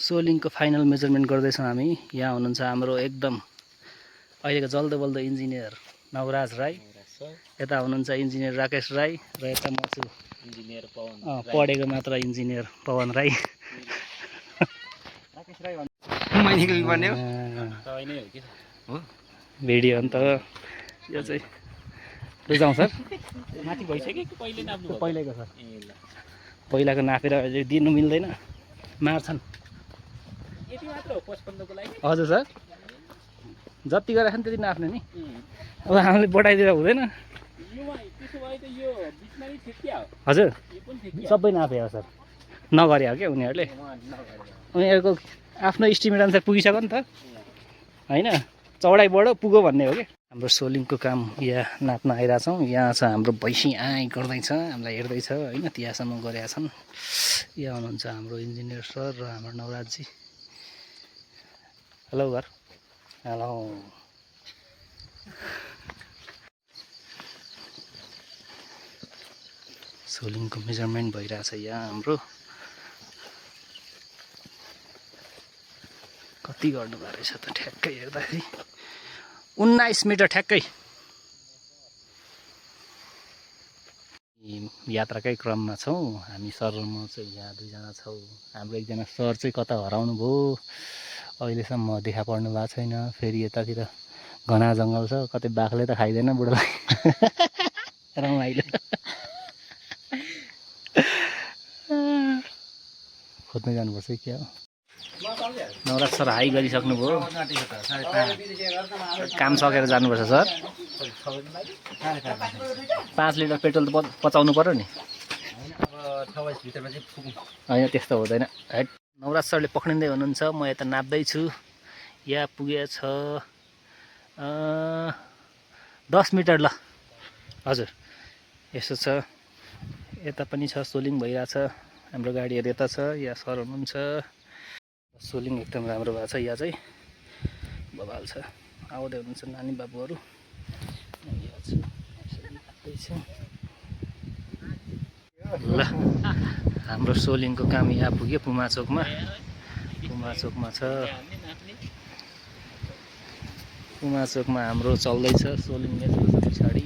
सोलिङको final measurement गर्दैछौँ हामी। यहाँ हुनुहुन्छ हाम्रो एकदम अहिलेको जल्दो बल्दो इन्जिनियर नवराज राई, यता हुनुहुन्छ इन्जिनियर राकेश राई र यता म छु इन्जिनियर पवन पढेको मात्र इन्जिनियर पवन राई। राकेश राई मैले निक्लिनु पर्ने हो तपाईँ नै हो कि हो भिडियो अन्त यो चाहिँ बुझाउँ सर माथि भइसक्यो कि पहिले नाप्नु पहिलेको सर पहिलाको नापेर अहिले दिनु मिल्दैन मार्छन्। यति मात्र हो 55 को लागि? हजुर सर जति गरेको त्यति नाप्ने नि। अब हामीले बढाइदिएर हुँदैन। हजुर सबै नापे हो सर नगरे हो क्या उनीहरूले। उनीहरूको आफ्नो इस्टिमेट अनुसार पुगिसक्यो नि त होइन, चौडाइ बढो पुगो भन्ने हो कि। हाम्रो सोलिङको काम यहाँ नाप्न आइरहेछौँ। यहाँ छ हाम्रो भैँसी गर्दैछ, हामीलाई हेर्दैछ होइन, त्यहाँसम्म गरेका छन्। यहाँ हुनुहुन्छ हाम्रो इन्जिनियर सर र हाम्रो नवराजजी। हेलो घर हेलो। सोलिङको मेजरमेन्ट भइरहेछ यहाँ हाम्रो। कति गर्नुभएको रहेछ त ठ्याक्कै हेर्दाखेरि 19 मिटर ठ्याक्कै। यात्राकै क्रममा छौँ हामी, सर र म चाहिँ यहाँ दुईजना छौँ। हाम्रो एकजना सर चाहिँ कता हराउनु भयो, अहिलेसम्म देखा पर्नु भएको छैन। फेरि यतातिर घना जङ्गल छ, कतै बाघले त खाइँदैन बुढोलाई। रमाइलो खोज्दै जानुपर्छ कि क्या हो। नवराज सर हाई गरिसक्नुभयो, काम सकेर जानुपर्छ सर। 5 लिटर पेट्रोल त पचाउनु पर्यो नि। होइन त्यस्तो हुँदैन। नवराज सरले पक्रिँदै हुनुहुन्छ, म यता नाप्दैछु। यहाँ पुगेछ 10 मिटर ल। हजुर यसो छ, यता पनि छ सोलिङ भइरहेछ। हाम्रो गाडीहरू यता छ, यहाँ सर हुनुहुन्छ। सोलिङ एकदम राम्रो भएको छ। यहाँ चाहिँ बबाल छ, आउँदै हुनुहुन्छ नानी बाबुहरू। ल हाम्रो सोलिङको काम यहाँ पुग्यो पुमा चोकमा। पुमा चोकमा छ, पुमा चोकमा हाम्रो चल्दैछ सोलिङ मेजर पछाडि।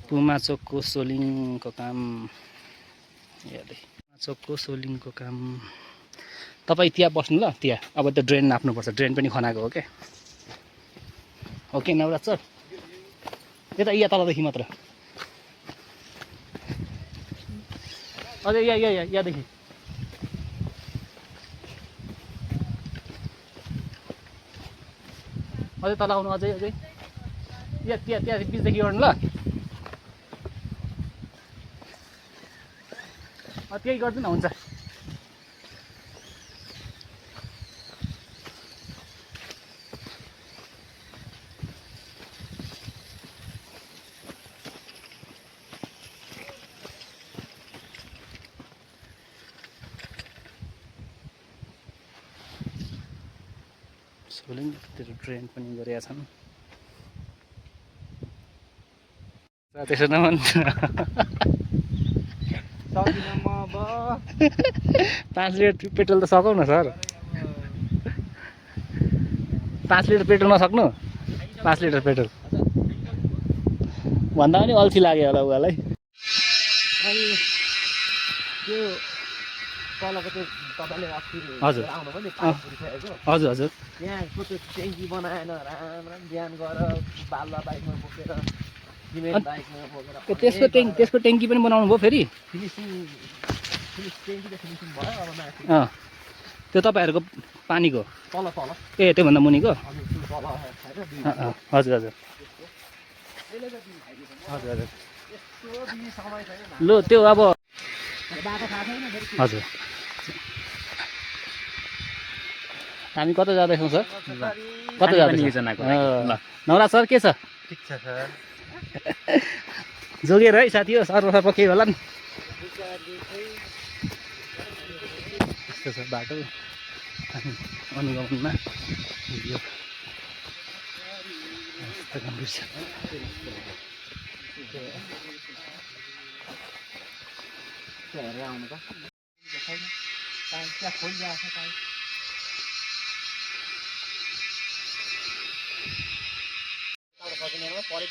पुमा चोकको सोलिङको काम हेर्दै, पुमा चोकको सोलिङको काम। तपाईँ त्यहाँ बस्नु ल, त्यहाँ अब त्यो ड्रेन नाप्नुपर्छ। ड्रेन पनि खनाएको हो क्या। ओके नवराज सर, यता यहाँ तलदेखि मात्र, अझै यहाँदेखि अझै तल आउनु, अझै त्यहाँ बिचदेखि गर्नु ल। त्यही गर्दैन हुन्छ। सोलिङ त्यो ट्रेन पनि गरेका छन्। त्यसो नभन् 5 लिटर पेट्रोल त सकौँ न सर। 5 लिटर पेट्रोल नसक्नु? 5 लिटर पेट्रोल भन्दा पनि अल्छी लाग्यो होला उहाँलाई। हजुर हजुर हजुर यहाँको त्यो ट्याङ्की बनाएन, राम बिहान गएर बाल्ला बाइकमा बोकेर त्यसको ट्याङ्की पनि बनाउनु भयो फेरि। त्यो तपाईँहरूको पानीको तल तल ए त्योभन्दा मुनिको। हजुर हजुर हजुर हजुर लु त्यो अब हजुर हामी कता जाँदैछौँ सर? कता खाने जाँदैछौँ? योजनाको लागि। ल नवराज सर के छ? ठिक छ सर। जोगेर है साथी हो, सर्वसर्व केही होला नि। यस्तो छ बाटो अनुगमनमा यो यस्तो गम्भीर छ। हेरेर आउनु त। त्यहाँ खोलिरहेको छ पाइप।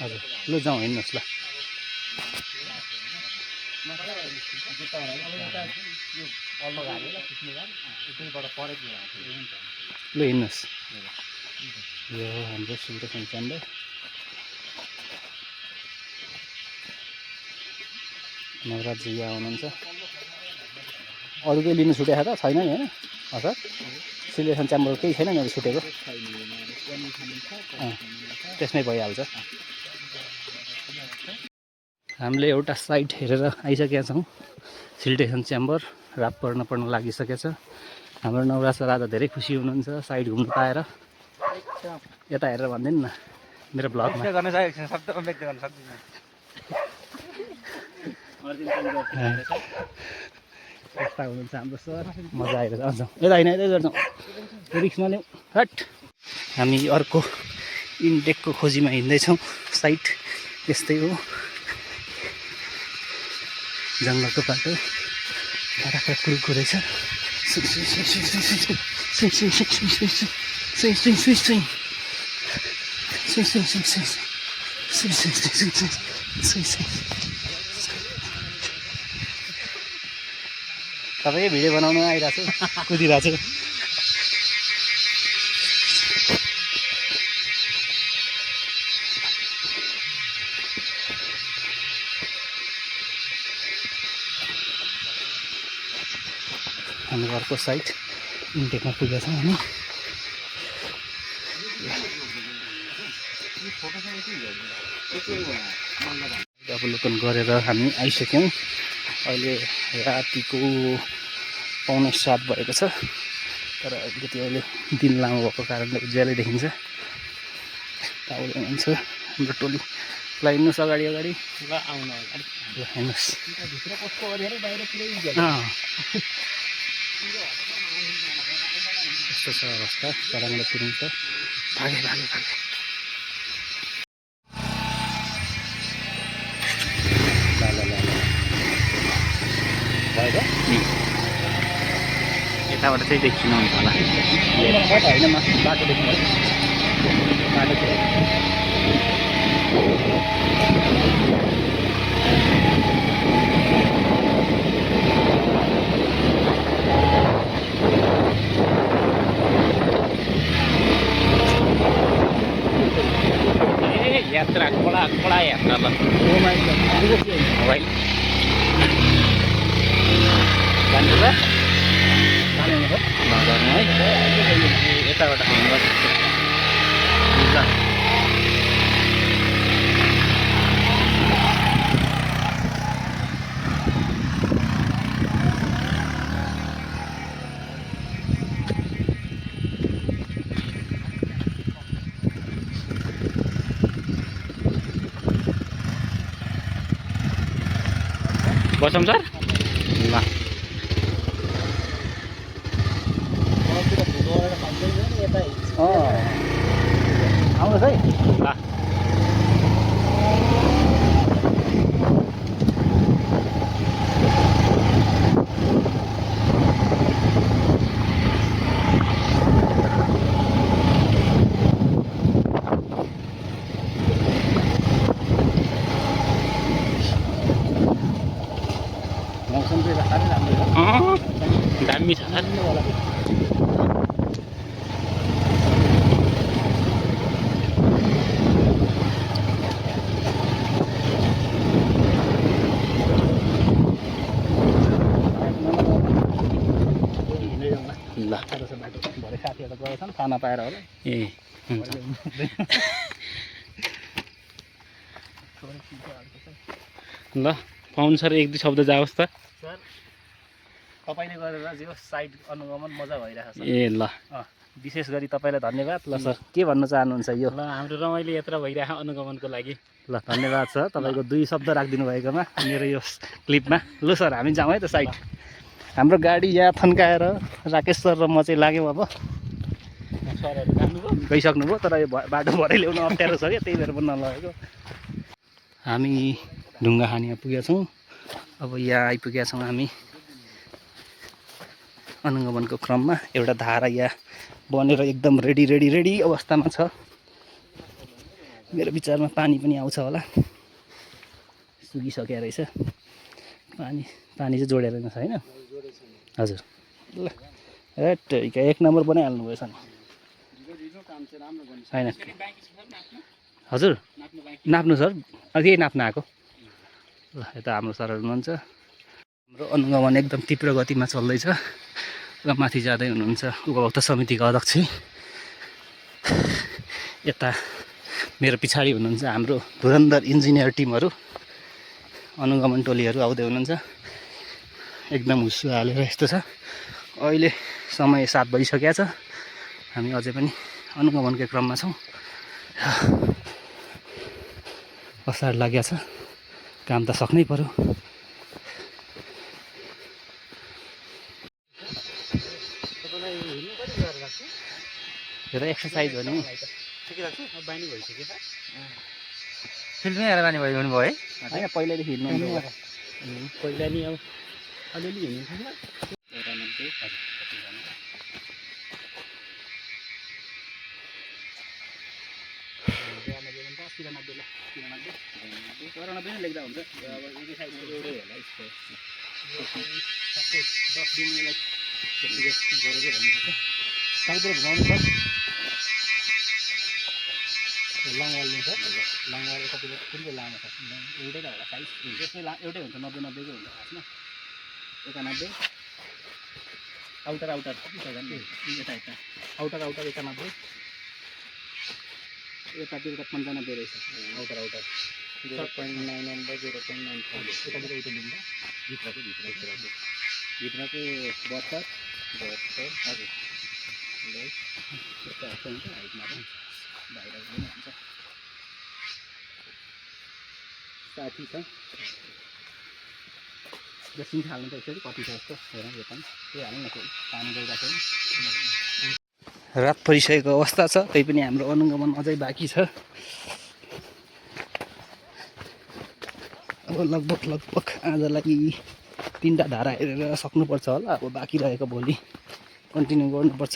हजुर लु जाउँ हिँड्नुहोस् ल। लु हिँड्नुहोस्। यो हाम्रो सिल्टेसन च्याम्बर। नवराजी यहाँ हुनुहुन्छ। अरू केही लिनु छुटेको छ त? छैन नि होइन सर? सिल्टेसन च्याम्बर केही छैन नि छुटेको? त्यसमै भइहाल्छ। हामीले एउटा साइट हेरेर आइसकेका छौँ। सिल्टेसन च्याम्बर रात पर्न लागिसकेछ। हाम्रो नवराज सर आज धेरै खुसी हुनुहुन्छ साइट घुम्नु पाएर। यता हेरेर भनिदिनु न मेरो ब्लगमा। गर्न सकेको छैन, शब्दमा व्यक्त गर्न सक्दिनँ। यस्ता हुनुहुन्छ हाम्रो सर। मजा आइरहेछ। अझ यता होइन यतै गर्छौँ, रिक्समा ल्याउँ। हट। हामी अर्को इन्टेकको खोजीमा हिँड्दैछौँ। साइट यस्तै हो, जङ्गलको बाटो बाटाको कुरकुरे छ। तपाईँकै भिडियो बनाउनु आइरहेको छु, कुदिरहेको छु। हामी अर्को साइट इन्टेकमा पुगेका छौँ हामी। अवलोकन गरेर हामी आइसक्यौँ। अहिले रातिको 6:45 भएको छ, तर अलिकति अहिले दिन लामो भएको कारणले उज्यालै देखिन्छ। ताउले हुन्छ हाम्रो टोली। ल हिँड्नुहोस् अगाडि अगाडि। ल आउनु अगाडि। ल हिँड्नुहोस्। भित्र कस्तो अरे बाहिर पुरै यस्तो छ अवस्था। तरङ्गले पुरिन्छ। भागे भागे भागे। भयो यताबाट चाहिँ देखिनुहुन्छ होला। होइन बाटो देख्नु बाटो चाहिँ यात्रा कडा यात्रा। ल मोबाइल जान्छ त नजानु है। यताबाट आउनु ल। बसौँ सर? ल आउनुहोस् है। ल मौसम चाहिँ साह्रै राम्रो छ। दामी छ सर। ल भरे साथीहरू गएका छन् खाना पाएर होला। ए हुन्छ। ल पाउनु सर, एक दुई शब्द जाओस् त। सर तपाईँले गरेर जो साइड अनुगमन मजा भइरहेको छ। ए ल विशेष गरी तपाईँलाई धन्यवाद। ल सर के भन्न चाहनुहुन्छ यो? ल हाम्रो रमाइलो यात्रा भइरहेको अनुगमनको लागि ल धन्यवाद सर, तपाईँको 2 शब्द राखिदिनु भएकोमा मेरो यो क्लिपमा। ल सर हामी जाउँ है त साइड। हाम्रो गाडी यहाँ थन्काएर राकेश सर र म चाहिँ लाग्यौँ। अब सरहरू जानुभयो गइसक्नुभयो, तर यो बाटो भरै ल्याउनु अप्ठ्यारो छ क्या, त्यही भएर पनि नलगेको। हामी ढुङ्गा खानीमा पुगेका छौँ। अब यहाँ आइपुगेका छौँ हामी अनुगमनको क्रममा। एउटा धारा यहाँ बनेर एकदम रेडी अवस्थामा छ। मेरो विचारमा पानी पनि आउँछ होला, सुकिसकेको रहेछ पानी चाहिँ जोडेर छ होइन? हजुर ल हेट एक नम्बर बनाइहाल्नु भएछ नि होइन? हजुर नाप्नु सर, यही नाप्न आएको। ल यता हाम्रो सरहरू हुनुहुन्छ। हाम्रो अनुगमन एकदम तीव्र गतिमा चल्दैछ र माथि जाँदै हुनुहुन्छ उपभोक्ता समितिका अध्यक्ष। यता मेरो पछाडि हुनुहुन्छ हाम्रो धुरन्धर इन्जिनियर टिमहरू, अनुगमन टोलीहरू आउँदै हुनुहुन्छ। एकदम हुस्सु हालेर यस्तो छ। अहिले समय 7 बजिसकेको छ। हामी अझै पनि अनुगमनकै क्रममा छौँ। असार लागेको छ, काम त सक्नै पर्यो। यो त एक्सर्साइज हो नि। बानी भइसक्यो फिल्डमै हेरेर बानी भयो है? होइन पहिल्यैदेखि हिँड्नु पहिला नि अब अलिअलि हिँड्नु लेख्दा हुन्छ। अब एकै साइड एउटै होला यसको सबै 10 दिनलाई गरेकै भन्नुपर्छ। साउतिर घुमाउनु छ लङ्गाल्नु छ। लङ्गाले कतिको कुन लामो छ? एउटै त होला साइज, त्यसमै एउटै हुन्छ। 90-90 हुन्छ खासमा। 91 आउटर यता आउटर 91 यतातिर त 95 रहेछ। आउटर 0.99 0.95 यतातिर उता लिन्छ। भित्रको 72 हजुर यस्तो हुन्छ हाइटमा पनि बाहिर पनि हुन्छ। 60 छ। जसिन हाल्नु त यसरी कति छ जस्तो हेरौँ। यो पनि त्यही हाल्नु न, पानी गइरहेको छ। रात परिसकेको अवस्था छ, त्यही पनि हाम्रो अनुगमन अझै बाँकी छ। अब लगभग आजलाई 3टा धारा हेरेर सक्नुपर्छ होला। अब बाँकी रहेको भोलि कन्टिन्यू गर्नुपर्छ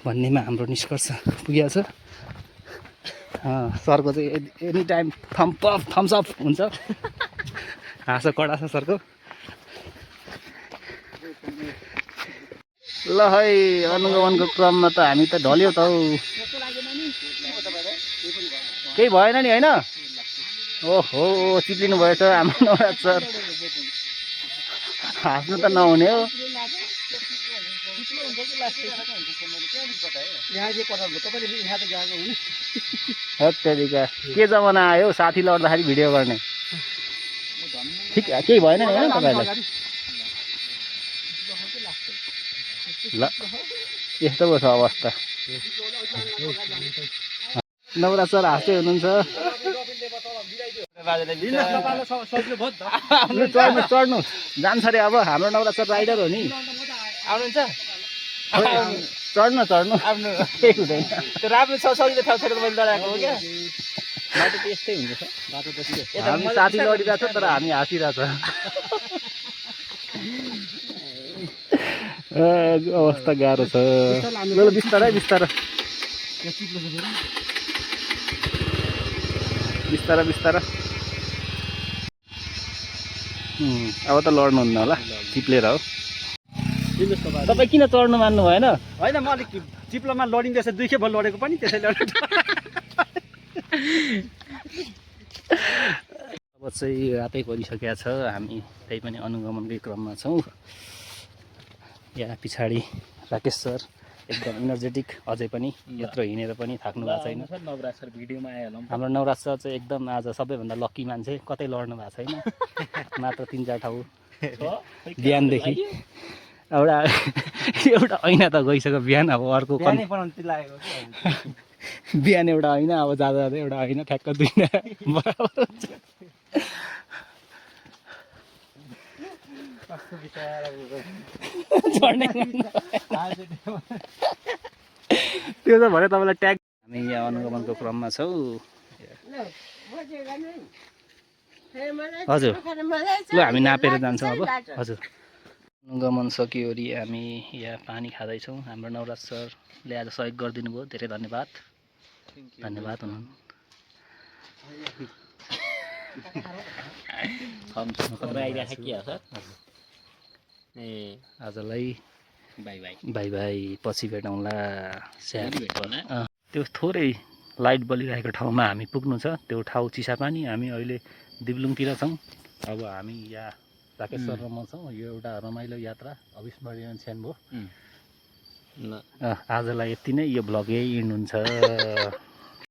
भन्नेमा हाम्रो निष्कर्ष पुगेको छ। सरको चाहिँ एनी टाइम थम्स अप हुन्छ। हाँसो कडा छ सरको। ल है अनुगमनको क्रममा त हामी त ढल्यो त हौ। केही भएन नि होइन? ओहो चिप्लिनु भएछ हाम्रो नवराज सर। हाँस्नु त नहुने हो। हत्तेरिका के जमाना आयो साथी लड्दाखेरि भिडियो गर्ने। ठिक केही भएन नि होइन तपाईँलाई? ल यस्तो पो छ अवस्था। नवराज सर हाँस्दै हुनुहुन्छ। चढ्नु जान्छ अरे। अब हाम्रो नवराज सर राइडर हो नि। आउनुहुन्छ चढ्नु आफ्नो केही हुँदैन। त्यो राम्रो छ सजिलो ठाउँ छ मैले लडाएको हो क्या। बाटो त यस्तै हुन्छ सर। बाटो त हामी साथी लडिरहेको छ तर हामी हाँसिरहेछ। अवस्था गाह्रो छ। ल बिस्तारै बिस्तारै अब त लड्नुहुन्न होला, चिप्लेर हो। तपाईँ किन चढ्नु मान्नु भएन? होइन म अलिक चिप्लोमा लडिँदैछ, 2 खेप लडेको पनि त्यसैले। अब चाहिँ रातै परिसकेको छ। हामी त्यही पनि अनुगमनकै क्रममा छौँ। यहाँ पछाडि राकेश सर एकदम इनर्जेटिक, अझै पनि यत्रो हिँडेर पनि थाक्नु भएको छैन। नवराज सर भिडियोमा आयो होला। हाम्रो नवराज सर चाहिँ एकदम आज सबैभन्दा लक्की मान्छे, कतै लड्नु भएको छैन। मात्र 3-4 ठाउँ बिहानदेखि एउटा एउटा ऐना त गइसक्यो बिहान अब अर्को बिहानै बनाउनु लागेको कि बिहान एउटा ऐना अब जाँदा जाँदै एउटा ऐना ठ्याक्क दुईवटा बराबर हुन्छ कस्तो बिचरा झर्ने त्यो त भने तपाईँलाई ट्याग हामी यहाँ अनुगमनको क्रममा छौँ हजुर ल हामी नापेर जान्छौँ अब हजुर अनुगमन सकियोरी हामी यहाँ पानी खाँदैछौँ हाम्रो नवराज सरले आज सहयोग गरिदिनु भयो धेरै धन्यवाद धन्यवाद हुनु आजलाई बाई बाई पछि भेटौँला त्यो थोरै लाइट बलिरहेको ठाउँमा हामी पुग्नु छ त्यो ठाउँ चिसापानी हामी अहिले दिब्लुङतिर छौँ अब हामी यहाँ राकेश्वर र म छौँ यो एउटा रमाइलो यात्रा अविस्मरणीय क्षण भयो आजलाई यति नै यो भ्लग यही इन्ड हुन्छ